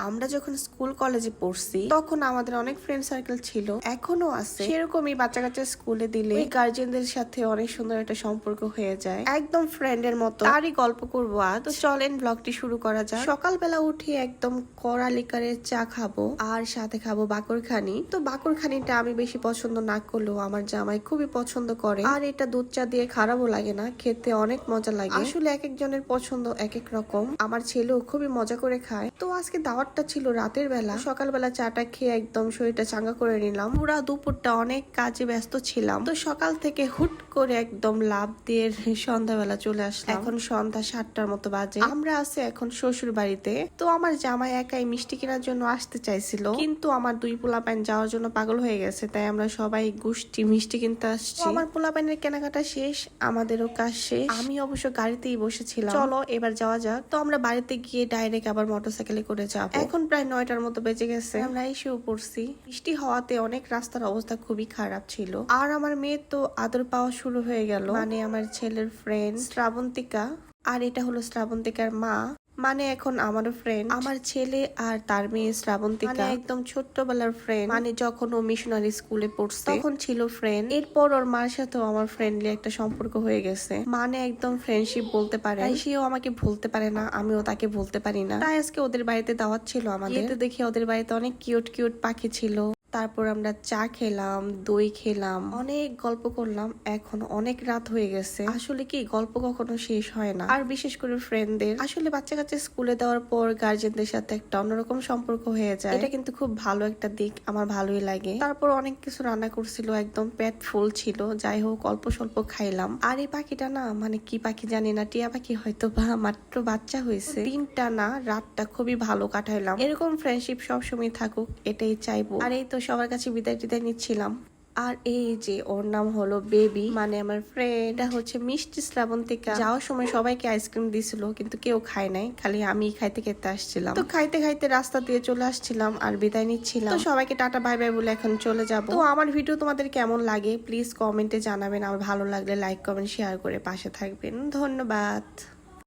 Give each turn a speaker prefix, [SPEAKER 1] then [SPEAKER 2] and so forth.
[SPEAKER 1] আমরা যখন স্কুল কলেজে পড়ছি তখন আমাদের অনেক ফ্রেন্ড সার্কেল ছিল, এখনো আছে। সেরকমই বাচ্চা কাচ্চা স্কুলে দিলে গার্জিয়ানদের সাথে অনেক সুন্দর একটা সম্পর্ক হয়ে যায়, একদম ফ্রেন্ডের মতো। তারই গল্প করবো আজ। তো চলেন ব্লগটি শুরু করা যাক। সকালবেলা উঠে একদম কড়া লিকারের চা খাবো আর সাথে খাবো বাকরখানি। তো বাকরখানিটা আমি বেশি পছন্দ না করলেও আমার জামাই খুবই পছন্দ করে, আর এটা দুধ চা দিয়ে খারাপও লাগে না, খেতে অনেক মজা লাগে। আসলে এক একজনের পছন্দ এক এক রকম। আমার ছেলেও খুবই মজা করে খায়। তো আজকে দাওয়াতটা ছিল রাতের বেলা। সকালবেলা চাটা খেয়ে একদম শরীরটা চাঙ্গা করে নিলাম। পুরা দুপুরটা অনেক কাজে ব্যস্ত ছিলাম। তো সকাল থেকে হুট করে একদম লাভ দিয়ে সন্ধ্যাবেলা চলে আসলাম। এখন সন্ধ্যা 7টার মতো বাজে। আমরা আছি এখন শ্বশুর বাড়িতে। তো আমার জামাই একাই মিষ্টি কেনার জন্য আসতে চাইছিল, কিন্তু আমার দুই পোলাপাইন যাওয়ার জন্য পাগল হয়ে গেছে, তাই আমরা সবাই গোষ্ঠী মিষ্টি কিনতে আসছি। আমার পোলাপাইনের কেনাকাটা শেষ, আমাদেরও কাজ শেষ। আমি অবশ্য গাড়িতেই বসেছিলাম। চলো এবার যাওয়া যাক। তো আমরা বাড়িতে গিয়ে ডাইরেক্ট আবার মোটরসাইকেলে করে যাব। এখন প্রায় 9টার মতো বেজে গেছে, আমরা এসেও পড়ছি। বৃষ্টি হওয়াতে অনেক রাস্তার অবস্থা খুবই খারাপ ছিল। আর আমার মেয়ে তো আদর পাওয়া শুরু হয়ে গেল, মানে আমার ছেলের ফ্রেন্ড শ্রাবন্তিকা। আর এটা হলো শ্রাবন্তিকার মা, মানে এখন আমারও ফ্রেন্ড। আমার ছেলে আর তার মেয়ে শ্রাবন্তিকা মানে একদম ছোট্টবেলার ফ্রেন্ড, মানে যখন ও মিশনারি স্কুলে পড়ছে তখন ছিল ফ্রেন্ড। এরপর ওর মার সাথেও আমার ফ্রেন্ডলি একটা সম্পর্ক হয়ে গেছে, মানে একদম ফ্রেন্ডশিপ বলতে পারে। তাই সেও আমাকে ভুলতে পারে না, আমিও তাকে ভুলতে পারি না। তাই আজকে ওদের বাড়িতে দাওয়াত ছিল আমাদের। এতে দেখি ওদের বাড়িতে অনেক কিউট কিউট পাখি ছিল। তারপর আমরা চা খেলাম, দই খেলাম, অনেক গল্প করলাম। এখন অনেক রাত হয়ে গেছে। আসলে কি গল্প কখনো শেষ হয় না, আর বিশেষ করে ফ্রেন্ডদের। আসলে বাচ্চা কাচ্চা স্কুলে দেওয়ার পর গার্জেনদের সাথে একটা অন্যরকম সম্পর্ক হয়ে যায়, এটা কিন্তু খুব ভালো একটা দিক, আমার ভালোই লাগে। তারপর অনেক কিছু রান্না করছিল, একদম পেট ফুল ছিল। যাই হোক অল্প স্বল্প খাইলাম। আর এই পাখিটা না, মানে কি পাখি জানি না, টিয়া পাখি হয়তো বা, মাত্র বাচ্চা হয়েছে। দিনটা না রাতটা খুবই ভালো কাটাইলাম। এরকম ফ্রেন্ডশিপ সবসময় থাকুক, এটাই চাইবো। আর এই তো সবার কাছে বিদায় টিদায় নিচ্ছিলাম। আর এই যে ওর নাম হলো বেবি, মানে আমার ফ্রেন্ড। এটা হচ্ছে মিষ্টি শ্রাবন্তিকা। যাওয়ার সময় সবাইকে আইসক্রিম দিছিল, কিন্তু কেউ খায় নাই, খালি আমি খাইতে খেতে আসছিলাম। তো খাইতে খাইতে রাস্তা দিয়ে চলে আসছিলাম আর বিদায় নিচ্ছিলাম। তো সবাইকে টাটা বাই বাই বলে এখন চলে যাব। তো আমার ভিডিও তোমাদের কেমন লাগে প্লিজ কমেন্টে জানাবেন। আমার ভালো লাগলে লাইক কমেন্ট শেয়ার করে পাশে থাকবেন। ধন্যবাদ।